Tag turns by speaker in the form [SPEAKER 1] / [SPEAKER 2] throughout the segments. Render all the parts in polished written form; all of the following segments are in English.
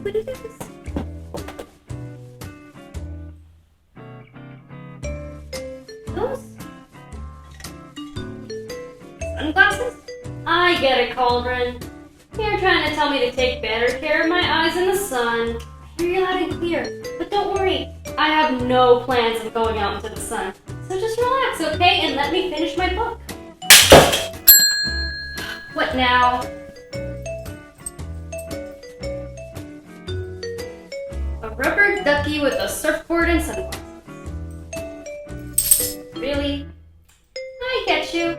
[SPEAKER 1] what it is. Those sunglasses? I get it, Cauldron. You're trying to tell me to take better care of my eyes in the sun. I hear you loud and clear, but don't worry. I have no plans of going out into the sun. So just relax, okay? And let me finish my book. What now? A rubber ducky with a surfboard and sunglasses. Really? I get you.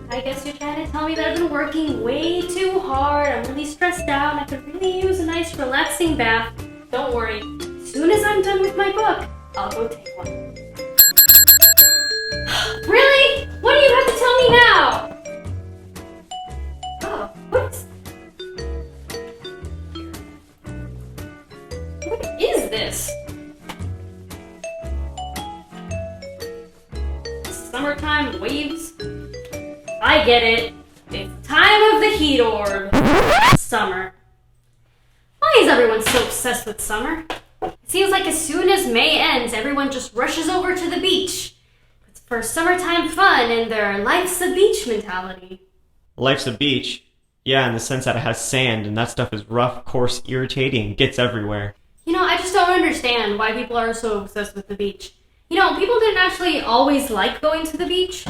[SPEAKER 1] I guess you're trying to tell me that I've been working way too hard. I'm really stressed out and I could really use a nice relaxing bath. Don't worry. As soon as I'm done with my book, I'll go take one. Really? What do you have to tell me now? Oh, what is this? Summertime waves? I get it. It's time of the heat orb. Summer. Why is everyone so obsessed with summer? It seems like as soon as May ends, everyone just rushes over to the beach. It's for summertime fun and their life's a beach mentality.
[SPEAKER 2] Life's a beach? Yeah, in the sense that it has sand and that stuff is rough, coarse, irritating, gets everywhere.
[SPEAKER 1] You know, I just don't understand why people are so obsessed with the beach. You know, people didn't actually always like going to the beach.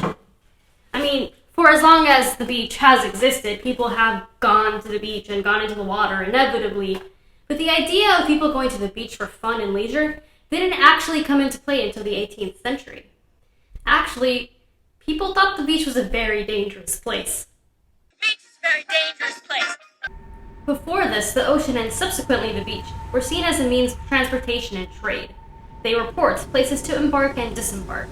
[SPEAKER 1] I mean, for as long as the beach has existed, people have gone to the beach and gone into the water inevitably. But the idea of people going to the beach for fun and leisure didn't actually come into play until the 18th century. Actually, people thought the beach was a very dangerous place.
[SPEAKER 3] The beach is a very dangerous place.
[SPEAKER 1] Before this, the ocean and subsequently the beach were seen as a means of transportation and trade. They were ports, places to embark and disembark.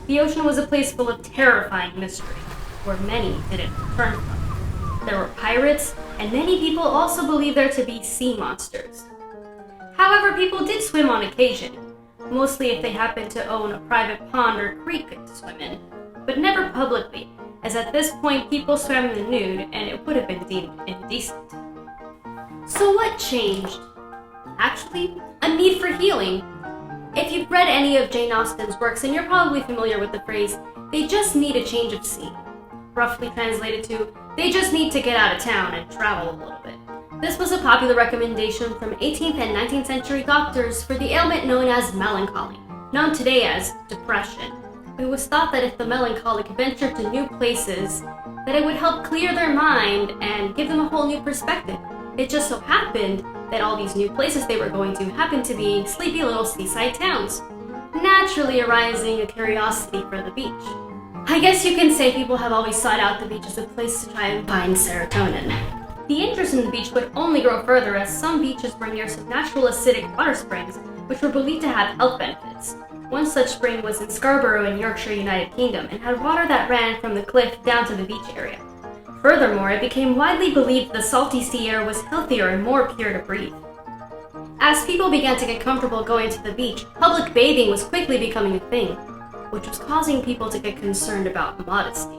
[SPEAKER 1] The ocean was a place full of terrifying mystery, where many didn't return from. There were pirates, and many people also believed there to be sea monsters. However, people did swim on occasion, mostly if they happened to own a private pond or creek to swim in, but never publicly, as at this point people swam in the nude and it would have been deemed indecent. So what changed? Actually, a need for healing. If you've read any of Jane Austen's works, then you're probably familiar with the phrase, they just need a change of scene. Roughly translated to, they just need to get out of town and travel a little bit. This was a popular recommendation from 18th and 19th century doctors for the ailment known as melancholy, known today as depression. It was thought that if the melancholic ventured to new places, that it would help clear their mind and give them a whole new perspective. It just so happened that all these new places they were going to happened to be sleepy little seaside towns, naturally arising a curiosity for the beach. I guess you can say people have always sought out the beach as a place to try and find serotonin. The interest in the beach would only grow further as some beaches were near some natural acidic water springs, which were believed to have health benefits. One such spring was in Scarborough in Yorkshire, United Kingdom, and had water that ran from the cliff down to the beach area. Furthermore, it became widely believed the salty sea air was healthier and more pure to breathe. As people began to get comfortable going to the beach, public bathing was quickly becoming a thing, which was causing people to get concerned about modesty.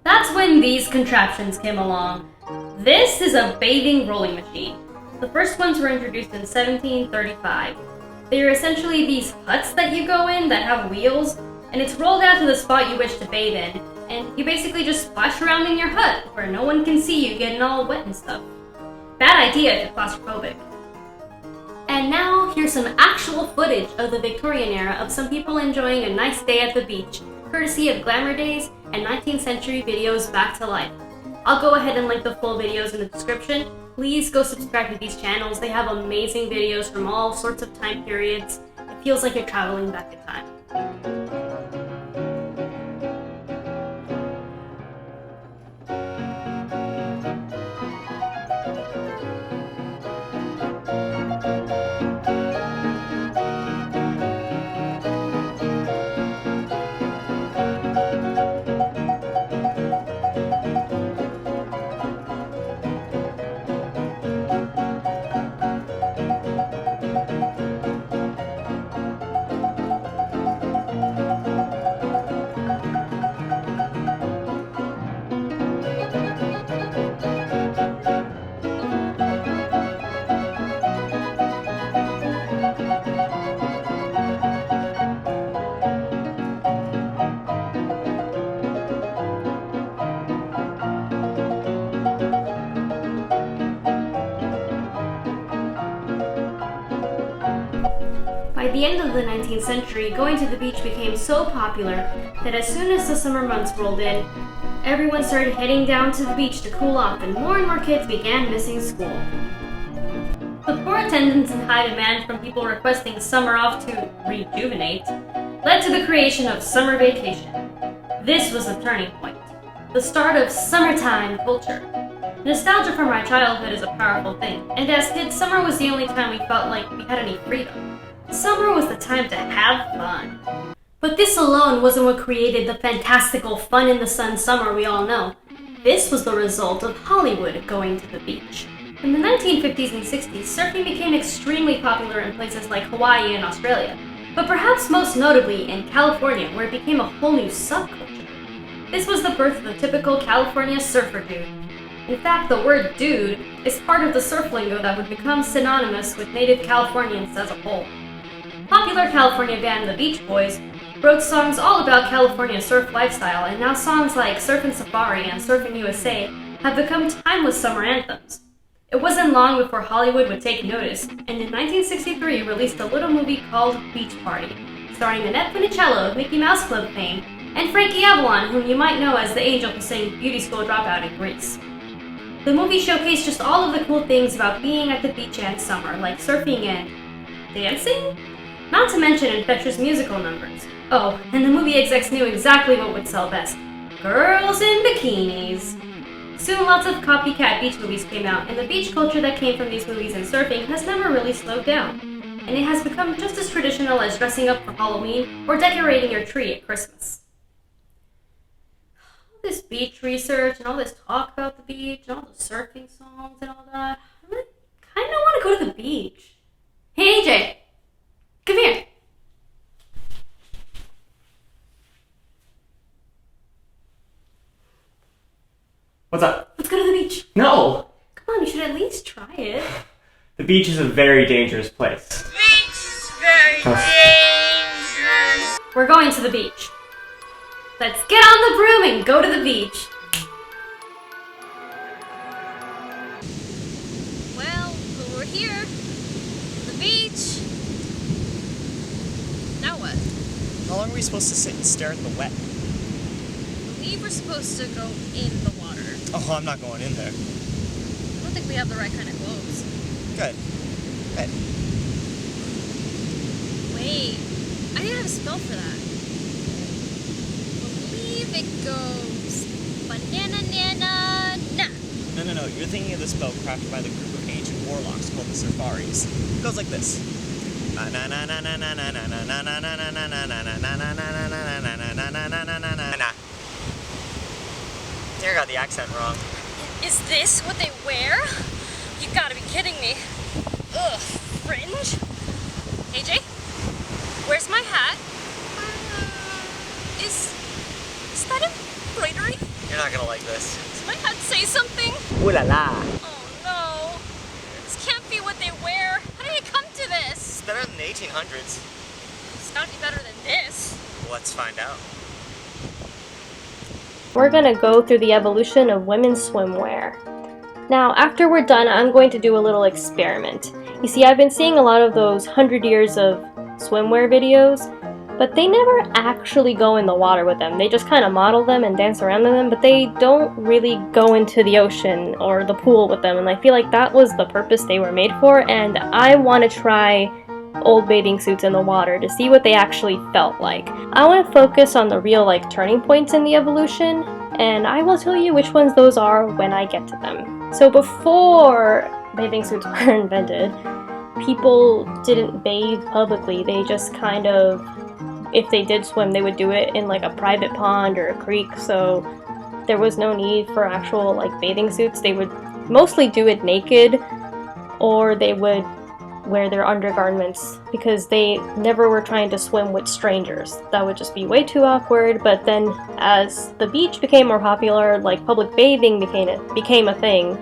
[SPEAKER 1] That's when these contraptions came along. This is a bathing rolling machine. The first ones were introduced in 1735. They are essentially these huts that you go in that have wheels, and it's rolled out to the spot you wish to bathe in, and you basically just splash around in your hut where no one can see you getting all wet and stuff. Bad idea if you're claustrophobic. And now, here's some actual footage of the Victorian era of some people enjoying a nice day at the beach, courtesy of Glamourdaze and 19th century videos back to life. I'll go ahead and link the full videos in the description. Please go subscribe to these channels. They have amazing videos from all sorts of time periods. It feels like you're traveling back in time. By the end of the 19th century, going to the beach became so popular that as soon as the summer months rolled in, everyone started heading down to the beach to cool off, and more kids began missing school. The poor attendance and high demand from people requesting summer off to rejuvenate led to the creation of summer vacation. This was the turning point, the start of summertime culture. Nostalgia from our childhood is a powerful thing, and as kids, summer was the only time we felt like we had any freedom. Summer was the time to have fun. But this alone wasn't what created the fantastical fun in the sun summer we all know. This was the result of Hollywood going to the beach. In the 1950s and 60s, surfing became extremely popular in places like Hawaii and Australia, but perhaps most notably in California, where it became a whole new subculture. This was the birth of the typical California surfer dude. In fact, the word dude is part of the surf lingo that would become synonymous with native Californians as a whole. Popular California band The Beach Boys wrote songs all about California's surf lifestyle, and now songs like Surfin' Safari and Surfin' USA have become timeless summer anthems. It wasn't long before Hollywood would take notice, and in 1963 released a little movie called Beach Party, starring Annette Funicello of Mickey Mouse Club fame, and Frankie Avalon, whom you might know as the angel who sang Beauty School Dropout in Grease. The movie showcased just all of the cool things about being at the beach and summer, like surfing and dancing? Not to mention infectious musical numbers. Oh, and the movie execs knew exactly what would sell best. Girls in bikinis. Soon lots of copycat beach movies came out, and the beach culture that came from these movies and surfing has never really slowed down. And it has become just as traditional as dressing up for Halloween or decorating your tree at Christmas. All this beach research and all this talk about the beach and all the surfing songs and all that, I really kind of want to go to the beach. Hey AJ! Come here.
[SPEAKER 2] What's up?
[SPEAKER 1] Let's go to the beach.
[SPEAKER 2] No!
[SPEAKER 1] Come on, you should at least try it.
[SPEAKER 2] The beach is a very dangerous place.
[SPEAKER 3] Beach very dangerous.
[SPEAKER 1] We're going to the beach. Let's get on the broom and go to the beach.
[SPEAKER 4] Well, we're here. The beach. Now what?
[SPEAKER 5] How long are we supposed to sit and stare at the wet?
[SPEAKER 4] We were supposed to go in the water.
[SPEAKER 5] Oh, I'm not going in there.
[SPEAKER 4] I don't think we have the right kind of clothes.
[SPEAKER 5] Good. Good.
[SPEAKER 4] Wait, I didn't have a spell for that. I believe it goes banana nana na.
[SPEAKER 5] No. You're thinking of the spell crafted by the group of ancient warlocks called the Surfaris. It goes like this. I got the accent wrong.
[SPEAKER 4] Is this what they wear? You gotta be kidding me. Ugh, fringe? AJ, where's my hat? Is that embroidery?
[SPEAKER 5] You're not gonna like this.
[SPEAKER 4] Does my hat say something?
[SPEAKER 5] Ooh la la.
[SPEAKER 4] Oh no. This can't be what they wear. How did it come to this?
[SPEAKER 5] It's better than the 1800s.
[SPEAKER 4] It's gotta be better than this.
[SPEAKER 5] Let's find out.
[SPEAKER 1] We're gonna go through the evolution of women's swimwear. Now, after we're done, I'm going to do a little experiment. You see, I've been seeing a lot of those 100 years of swimwear videos, but they never actually go in the water with them. They just kind of model them and dance around in them, but they don't really go into the ocean or the pool with them, and I feel like that was the purpose they were made for, and I want to try old bathing suits in the water to see what they actually felt like. I want to focus on the real turning points in the evolution, and I will tell you which ones those are when I get to them. So before bathing suits were invented, people didn't bathe publicly. They just kind of, if they did swim, they would do it in a private pond or a creek, so there was no need for actual bathing suits. They would mostly do it naked, or they would wear their undergarments because they never were trying to swim with strangers. That would just be way too awkward. But then as the beach became more popular, public bathing became a thing.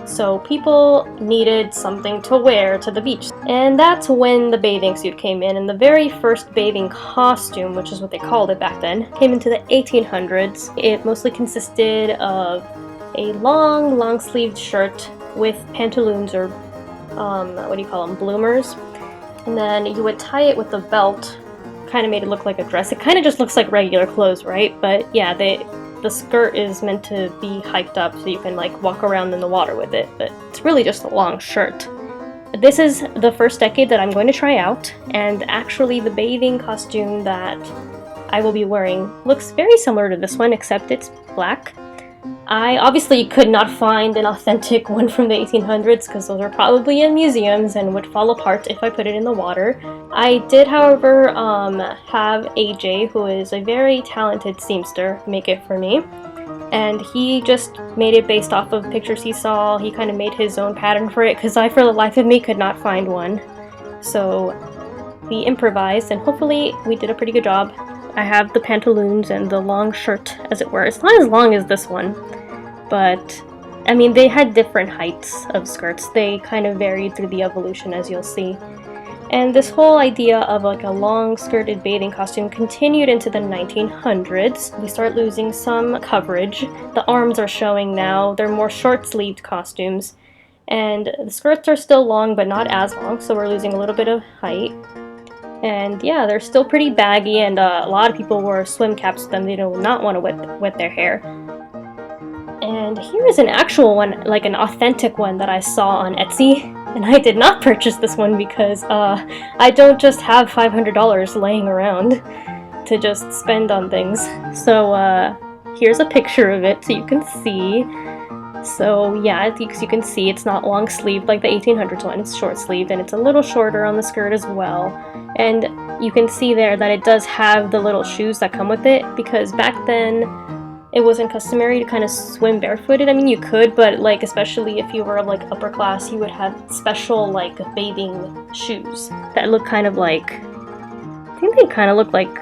[SPEAKER 1] So people needed something to wear to the beach. And that's when the bathing suit came in, and the very first bathing costume, which is what they called it back then, came into the 1800s. It mostly consisted of a long-sleeved shirt with pantaloons, or bloomers, And then you would tie it with a belt, kind of made it look like a dress. It kind of just looks like regular clothes, right? But yeah, the skirt is meant to be hiked up so you can like walk around in the water with it, but it's really just a long shirt. This is the first decade that I'm going to try out, and actually the bathing costume that I will be wearing looks very similar to this one, except it's black. I obviously could not find an authentic one from the 1800s because those are probably in museums and would fall apart if I put it in the water. I did, however, have AJ, who is a very talented seamster, make it for me. And he just made it based off of pictures he saw. He kind of made his own pattern for it because I, for the life of me, could not find one. So we improvised, and hopefully we did a pretty good job. I have the pantaloons and the long shirt, as it were. It's not as long as this one, but I mean, they had different heights of skirts. They kind of varied through the evolution, as you'll see. And this whole idea of like a long skirted bathing costume continued into the 1900s. We start losing some coverage. The arms are showing now. They're more short-sleeved costumes. And the skirts are still long, but not as long, so we're losing a little bit of height. And yeah, they're still pretty baggy, and a lot of people wore swim caps with them. They do not want to wet their hair. And here is an actual one, like an authentic one that I saw on Etsy. And I did not purchase this one because I don't just have $500 laying around to just spend on things. So here's a picture of it so you can see. So yeah, as you can see, it's not long sleeved like the 1800s one. It's short sleeved, and it's a little shorter on the skirt as well. And you can see there that it does have the little shoes that come with it, because back then it wasn't customary to kind of swim barefooted. I mean, you could, but like, especially if you were like upper class, you would have special like bathing shoes that look kind of like, I think they kind of look like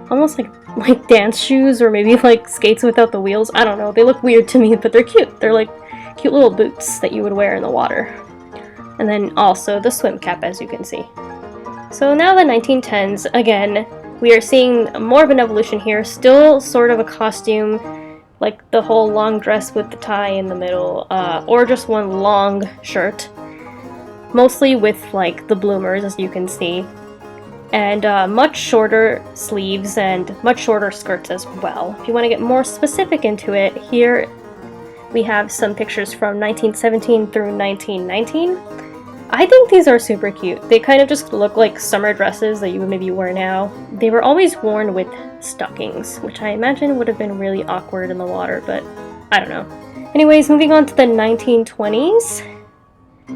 [SPEAKER 1] almost like dance shoes, or maybe like skates without the wheels. I don't know, they look weird to me, but they're cute. They're like cute little boots that you would wear in the water. And then also the swim cap, as you can see. So now the 1910s, again, we are seeing more of an evolution here. Still sort of a costume, like the whole long dress with the tie in the middle, or just one long shirt. Mostly with like the bloomers, as you can see. And much shorter sleeves and much shorter skirts as well. If you want to get more specific into it, here we have some pictures from 1917 through 1919. I think these are super cute. They kind of just look like summer dresses that you would maybe wear now. They were always worn with stockings, which I imagine would have been really awkward in the water, but I don't know. Anyways, moving on to the 1920s.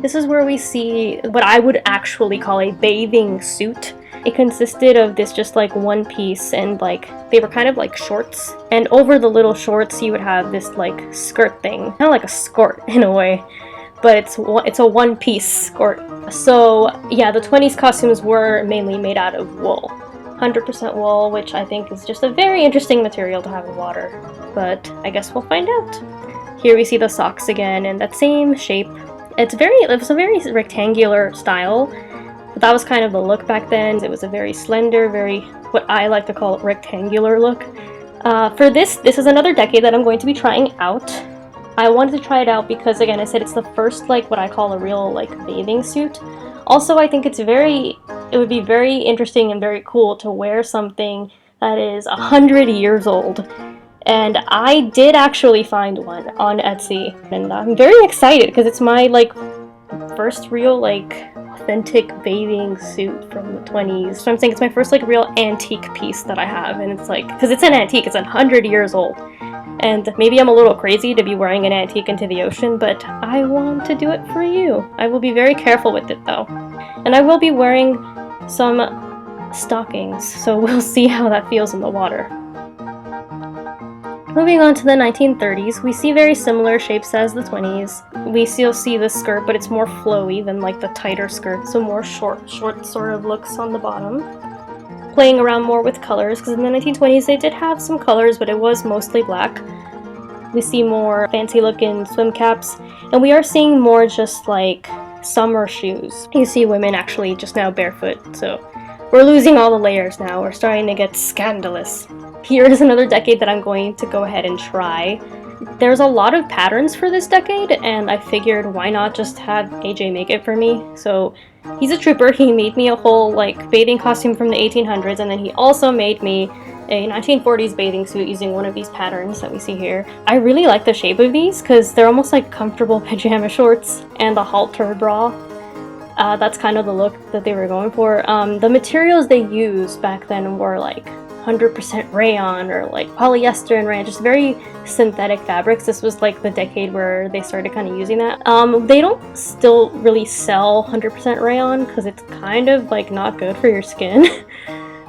[SPEAKER 1] This is where we see what I would actually call a bathing suit. It consisted of this just like one piece, and like they were kind of like shorts. And over the little shorts you would have this like skirt thing. Kind of like a skirt in a way. But it's a one-piece skirt. So yeah, the 20s costumes were mainly made out of wool. 100% wool, which I think is just a very interesting material to have in water. But I guess we'll find out. Here we see the socks again in that same shape. It was a very rectangular style, but that was kind of the look back then. It was a very slender, very, what I like to call, rectangular look. For this is another decade that I'm going to be trying out. I wanted to try it out because, again, I said it's the first, like, what I call a real, like, bathing suit. Also, I think it would be very interesting and very cool to wear something that is 100 years old. And I did actually find one on Etsy, and I'm very excited because it's my, like, first real, like, authentic bathing suit from the 20s. So I'm saying it's my first, like, real antique piece that I have, and it's like, because it's an antique, it's 100 years old. And maybe I'm a little crazy to be wearing an antique into the ocean, but I want to do it for you. I will be very careful with it though. And I will be wearing some stockings, so we'll see how that feels in the water. Moving on to the 1930s, we see very similar shapes as the 20s. We still see the skirt, but it's more flowy than like the tighter skirt, so more short sort of looks on the bottom. Playing around more with colors, because in the 1920s they did have some colors, but it was mostly black. We see more fancy looking swim caps, and we are seeing more just like summer shoes. You see women actually just now barefoot, so we're losing all the layers now. We're starting to get scandalous. Here is another decade that I'm going to go ahead and try. There's a lot of patterns for this decade, and I figured why not just have AJ make it for me. So he's a trooper. He made me a whole like bathing costume from the 1800s, and then he also made me a 1940s bathing suit using one of these patterns that we see here. I really like the shape of these because they're almost like comfortable pajama shorts and a halter bra. That's kind of the look that they were going for. The materials they used back then were like 100% rayon or like polyester and rayon, just very synthetic fabrics. This was like the decade where they started kind of using that. They don't still really sell 100% rayon because it's kind of like not good for your skin.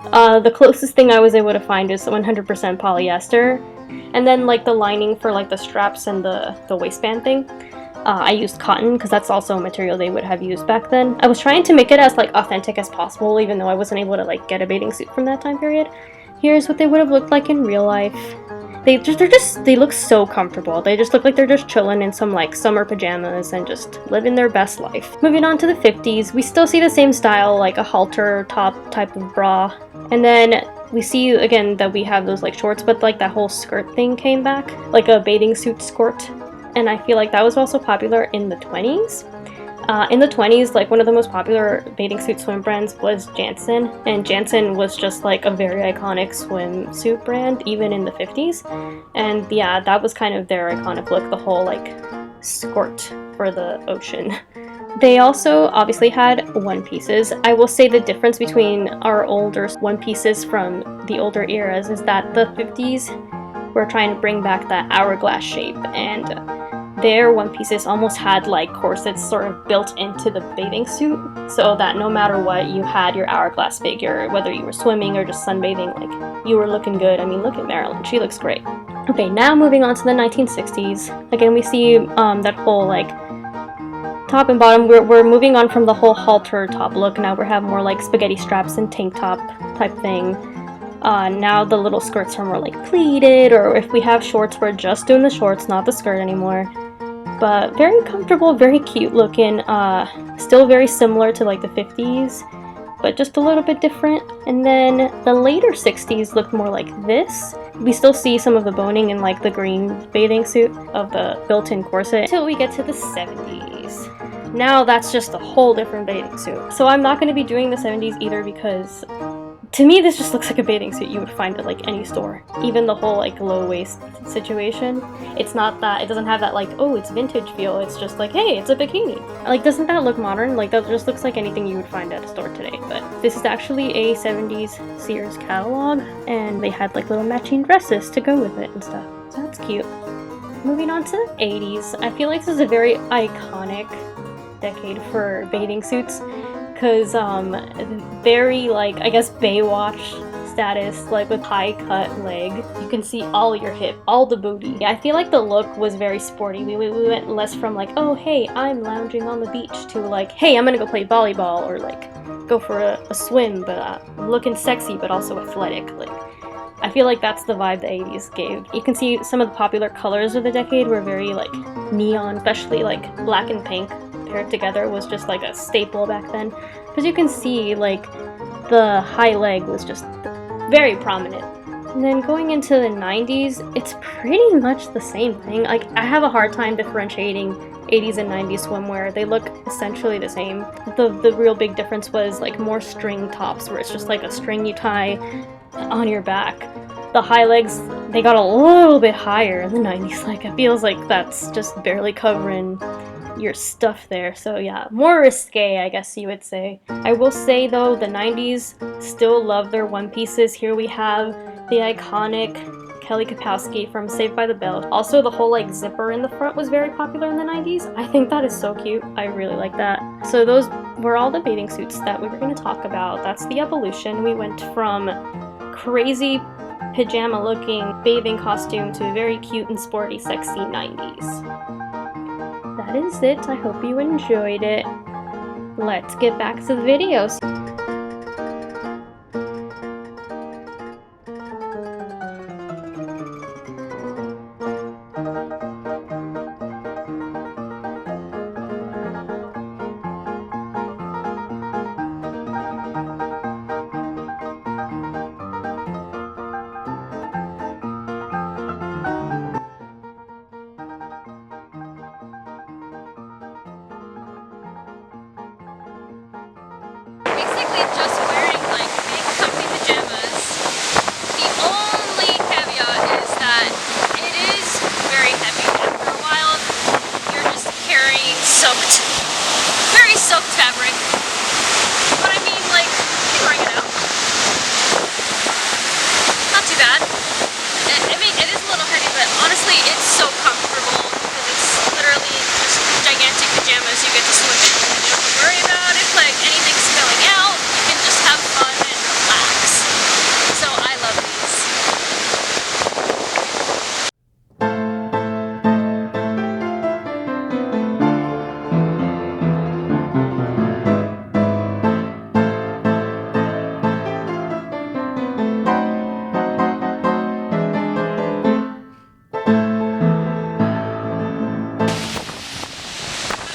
[SPEAKER 1] The closest thing I was able to find is 100% polyester, and then like the lining for like the straps and the waistband thing. I used cotton because that's also a material they would have used back then. I was trying to make it as like authentic as possible, even though I wasn't able to like get a bathing suit from that time period. Here's what they would have looked like in real life. They look so comfortable. They just look like they're just chilling in some like summer pajamas and just living their best life. Moving on to the 50s, we still see the same style, like a halter top type of bra. And then we see again that we have those like shorts, but like that whole skirt thing came back, like a bathing suit skirt. And I feel like that was also popular in the 20s. In the 20s, like one of the most popular bathing suit swim brands was Jantzen, and Jantzen was just like a very iconic swimsuit brand even in the 50s. And yeah, that was kind of their iconic look, the whole like skirt for the ocean. They also obviously had one pieces. I will say the difference between our older one pieces from the older eras is that the 50s were trying to bring back that hourglass shape, and their one pieces almost had like corsets sort of built into the bathing suit, so that no matter what, you had your hourglass figure, whether you were swimming or just sunbathing, like you were looking good. I mean, look at Marilyn, she looks great. Okay, now moving on to the 1960s. Again, we see that whole like top and bottom. We're moving on from the whole halter top look. Now we have more like spaghetti straps and tank top type thing. Now the little skirts are more like pleated, or if we have shorts, we're just doing the shorts, not the skirt anymore. But very comfortable, very cute looking, still very similar to like the 50s, but just a little bit different. And then the later 60s looked more like this. We still see some of the boning in like the green bathing suit of the built-in corset until we get to the 70s. Now that's just a whole different bathing suit. So I'm not going to be doing the 70s either because to me this just looks like a bathing suit you would find at like any store. Even the whole like low waist situation, it's not that, it doesn't have that like, oh, it's vintage feel. It's just like, hey, it's a bikini. Like, doesn't that look modern? Like, that just looks like anything you would find at a store today. But this is actually a 70s Sears catalog, and they had like little matching dresses to go with it and stuff. So that's cute. Moving on to the 80s, I feel like this is a very iconic decade for bathing suits, because very like, I guess, Baywatch status, like with high cut leg. You can see all your hip, all the booty. Yeah, I feel like the look was very sporty. We went less from like, oh hey, I'm lounging on the beach, to like, hey, I'm gonna go play volleyball, or like go for a swim, but looking sexy but also athletic. Like, I feel like that's the vibe the 80s gave. You can see some of the popular colors of the decade were very like neon, especially like black and pink paired together was just like a staple back then. Because you can see like the high leg was just very prominent. And then going into the 90s, it's pretty much the same thing. Like, I have a hard time differentiating 80s and 90s swimwear. They look essentially the same. The real big difference was like more string tops, where it's just like a string you tie on your back. The high legs, they got a little bit higher in the 90s. Like, it feels like that's just barely covering your stuff there. So yeah, more risque, I guess you would say. I will say though, the 90s still love their one pieces. Here we have the iconic Kelly Kapowski from Saved by the Bell. Also, the whole like zipper in the front was very popular in the 90s. I think that is so cute. I really like that. So those were all the bathing suits that we were going to talk about. That's the evolution. We went from crazy pajama looking bathing costume to very cute and sporty, sexy 90s. That is it. I hope you enjoyed it. Let's get back to the videos.
[SPEAKER 4] basically just wearing like big comfy pajamas. The only caveat is that it is very heavy. After a while, you're just carrying very soaked fabric. But I mean, like, you can wring it out. Not too bad. I mean, it is a little heavy, but honestly, it's so comfortable because it's literally just gigantic pajamas you get to swim in. You don't have to worry about if like anything's spilling out. You can just have fun and relax. So I love these.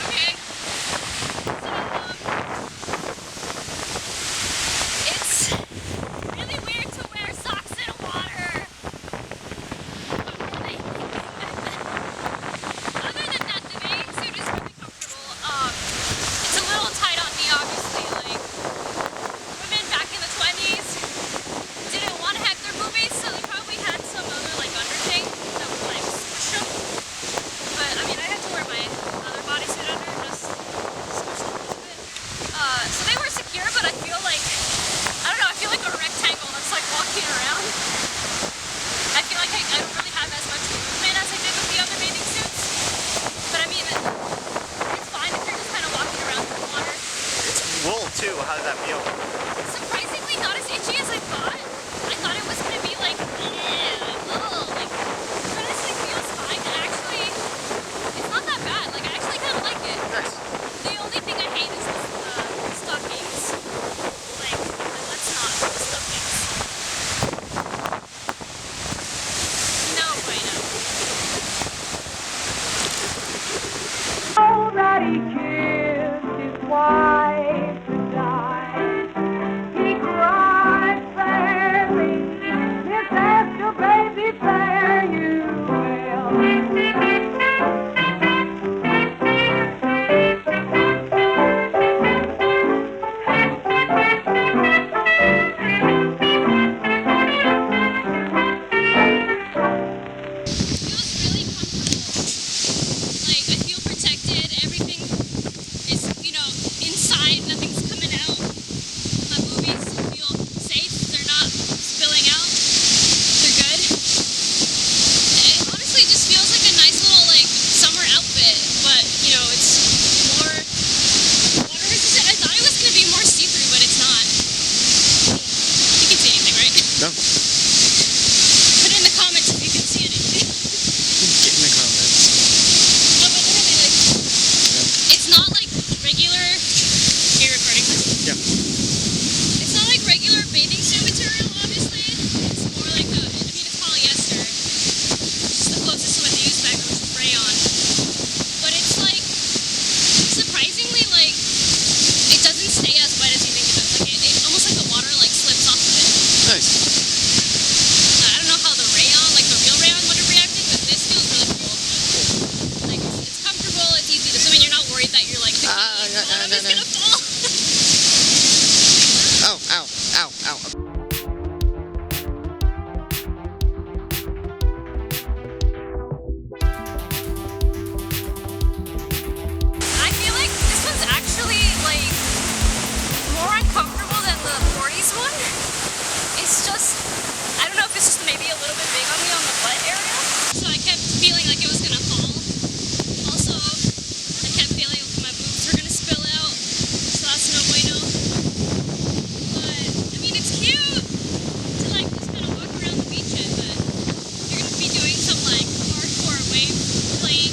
[SPEAKER 4] Okay. It's really weird to wear socks in water. Other than that, the bathing suit is really comfortable. It's a little tight on me, obviously. Like, women back in the 20s didn't want to hack their boobies, so they probably had some other like underthing that would like squish them. But I mean, I had to wear my other bodysuit under just squish them a little bit. So they were secure, but I feel like, I don't know, I feel like a rectangle that's like walking around. I feel like I don't really have as much movement as I did with the other bathing suits. But I mean, it's fine if you're just kind of walking around in the water.
[SPEAKER 5] It's wool too. How does that feel?
[SPEAKER 4] Surprisingly not as itchy as I thought. I thought it was gonna be like, like, but it honestly feels fine. Actually, it's not that bad. Like, I actually kind of like it.
[SPEAKER 5] Nice.
[SPEAKER 4] The only thing I hate is the stockings. Like, let's not do the stockings. No bueno.
[SPEAKER 3] Nobody kissed his wife goodnight. He cried sadly. Miss Esther, baby, fare you well.
[SPEAKER 4] Feels really comfortable. Like, I feel protected. Everything is, inside. Nothing's coming out. My boobies feel safe. They're not spilling out. They're good. It honestly just feels like a nice little, like, summer outfit. But, it's more water resistant. I thought it was going to be more see-through, but it's not. You can see anything, right?
[SPEAKER 5] No.
[SPEAKER 4] Put it in the comments if you can see anything.
[SPEAKER 5] Get in the comments.
[SPEAKER 4] No, but literally, like, it's not like regular. Are you recording this?
[SPEAKER 5] Yeah.
[SPEAKER 4] It's not like regular bathing suit material, obviously. It's more like it's polyester. It's the closest to what they use back, which is rayon. But it's like, surprisingly, like, it doesn't stay as wet as you think it does. Like, it almost like the water, like, slips off of it.
[SPEAKER 5] Nice.
[SPEAKER 4] I don't know how the rayon, like the real rayon, would have reacted, but this feels really cool. Like, it's comfortable, it's easy to swim, and you're not worried that you're like, the bottom is gonna fall.
[SPEAKER 5] Oh, ow, ow, ow.
[SPEAKER 4] I feel like this one's actually like more uncomfortable than the 40s one. It's just, I don't know if it's just maybe a little bit big on me on the butt area. So I kept feeling like it was gonna fall. Also, I kept feeling like my boobs were gonna spill out. So that's no bueno. But, I mean, it's cute to like just kind of walk around the beach in, but if you're gonna be doing some like hardcore wave playing,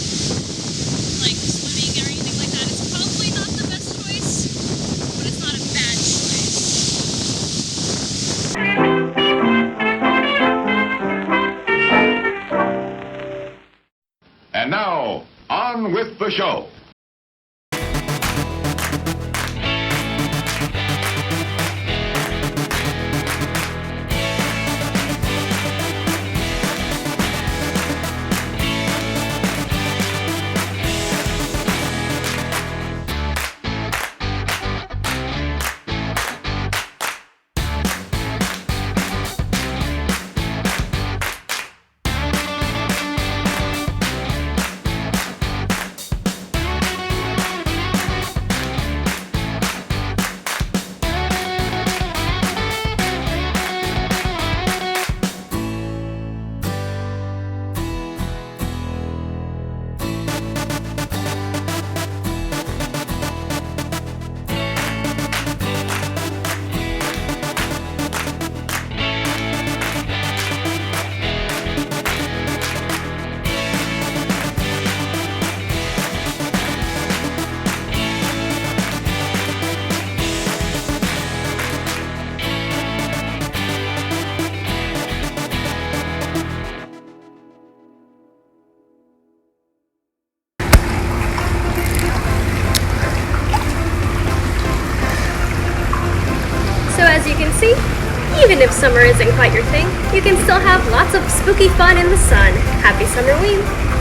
[SPEAKER 4] like swimming or anything like that, it's probably not the best choice, but it's not a bad choice.
[SPEAKER 6] And now, on with the show.
[SPEAKER 1] as you can see, even if summer isn't quite your thing, you can still have lots of spooky fun in the sun. Happy Summerween!